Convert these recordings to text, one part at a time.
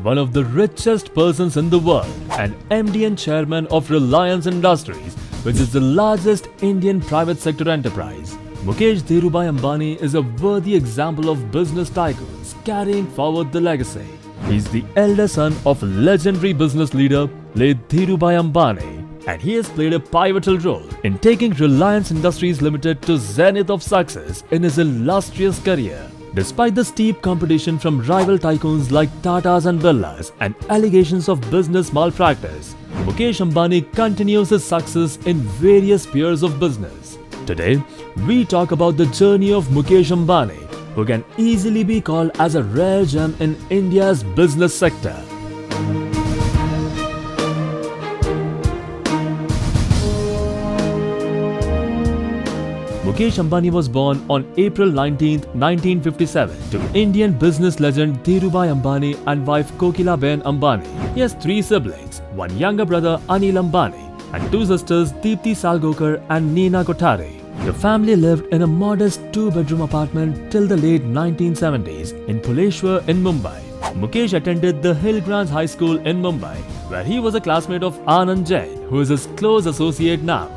one of the richest persons in the world, and MD and chairman of Reliance Industries, which is the largest Indian private sector enterprise. Mukesh Dhirubhai Ambani is a worthy example of business tycoons carrying forward the legacy. He is the elder son of legendary business leader late Dhirubhai Ambani, and he has played a pivotal role in taking Reliance Industries Limited to zenith of success in his illustrious career. Despite the steep competition from rival tycoons like Tatas and Birlas and allegations of business malpractice, Mukesh Ambani continues his success in various spheres of business. Today, we talk about the journey of Mukesh Ambani, who can easily be called as a rare gem in India's business sector. Mukesh Ambani was born on April 19, 1957 to Indian business legend Dhirubhai Ambani and wife Kokilaben Ambani. He has three siblings, one younger brother Anil Ambani and two sisters Deepti Salgokar and Neena Kothari. The family lived in a modest two-bedroom apartment till the late 1970s in Phuleshwar in Mumbai. Mukesh attended the Hillgrants High School in Mumbai, where he was a classmate of Anand Jain, who is his close associate now.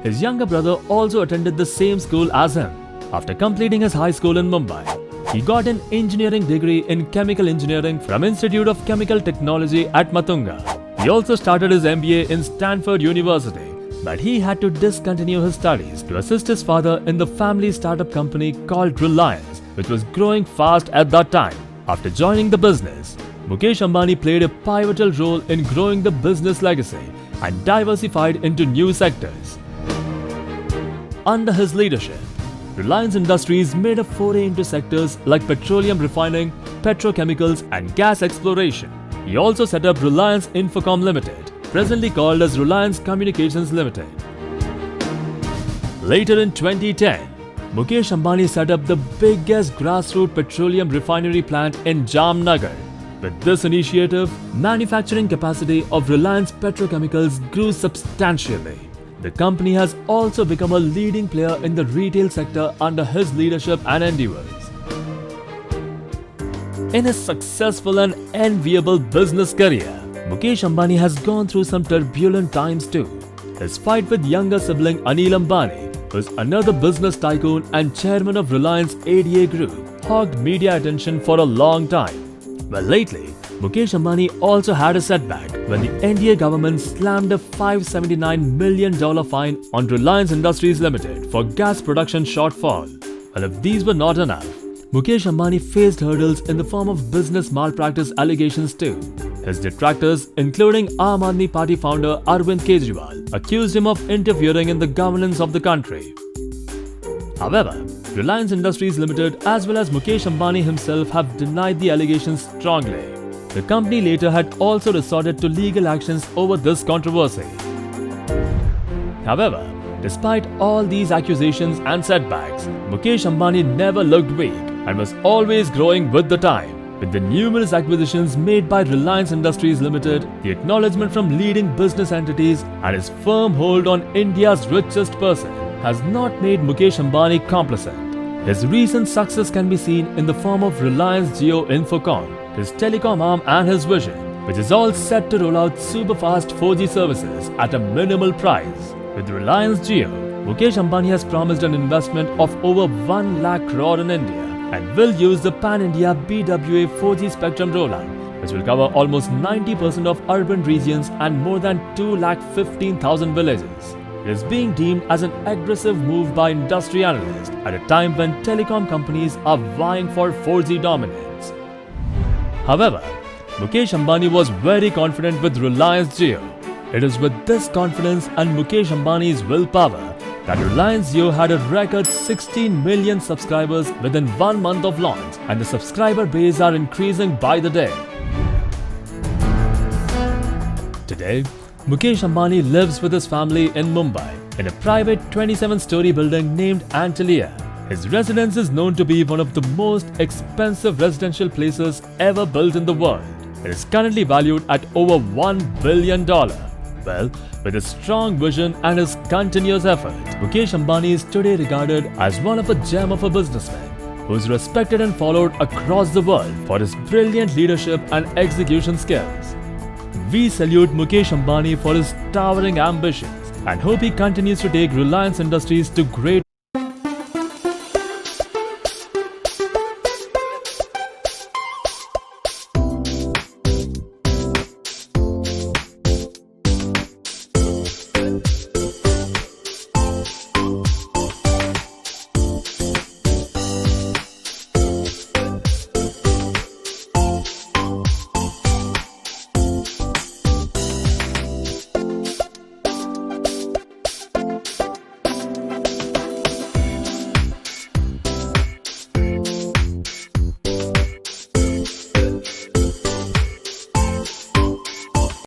His younger brother also attended the same school as him. After completing his high school in Mumbai, he got an engineering degree in chemical engineering from Institute of Chemical Technology at Matunga. He also started his MBA in Stanford University, but he had to discontinue his studies to assist his father in the family startup company called Reliance, which was growing fast at that time. After joining the business, Mukesh Ambani played a pivotal role in growing the business legacy and diversified into new sectors. Under his leadership, Reliance Industries made a foray into sectors like petroleum refining, petrochemicals and gas exploration. He also set up Reliance Infocom Limited, presently called as Reliance Communications Limited. Later in 2010, Mukesh Ambani set up the biggest grassroots petroleum refinery plant in Jamnagar. With this initiative, manufacturing capacity of Reliance Petrochemicals grew substantially. The company has also become a leading player in the retail sector under his leadership and endeavors. In his successful and enviable business career, Mukesh Ambani has gone through some turbulent times too. His fight with younger sibling Anil Ambani, who is another business tycoon and chairman of Reliance ADA Group, hogged media attention for a long time. But lately, Mukesh Ambani also had a setback when the NDA government slammed a $579 million fine on Reliance Industries Limited for gas production shortfall. And if these were not enough, Mukesh Ambani faced hurdles in the form of business malpractice allegations too. His detractors, including Aam Aadmi Party founder Arvind Kejriwal, accused him of interfering in the governance of the country. However, Reliance Industries Limited as well as Mukesh Ambani himself have denied the allegations strongly. The company later had also resorted to legal actions over this controversy. However, despite all these accusations and setbacks, Mukesh Ambani never looked weak and was always growing with the time. With the numerous acquisitions made by Reliance Industries Limited, the acknowledgement from leading business entities and his firm hold on India's richest person has not made Mukesh Ambani complacent. His recent success can be seen in the form of Reliance Jio Infocom, his telecom arm and his vision, which is all set to roll out super-fast 4G services at a minimal price. With Reliance Jio, Mukesh Ambani has promised an investment of over 1 lakh crore in India and will use the pan-India BWA 4G spectrum rollout, which will cover almost 90% of urban regions and more than 2,15,000 villages. It is being deemed as an aggressive move by industry analysts at a time when telecom companies are vying for 4G dominance. However, Mukesh Ambani was very confident with Reliance Jio. It is with this confidence and Mukesh Ambani's willpower that Reliance Jio had a record 16 million subscribers within 1 month of launch, and the subscriber base are increasing by the day. Today, Mukesh Ambani lives with his family in Mumbai in a private 27-story building named Antalya. His residence is known to be one of the most expensive residential places ever built in the world. It is currently valued at over $1 billion. Well, with his strong vision and his continuous effort, Mukesh Ambani is today regarded as one of a gem of a businessman who is respected and followed across the world for his brilliant leadership and execution skills. We salute Mukesh Ambani for his towering ambitions and hope he continues to take Reliance Industries to great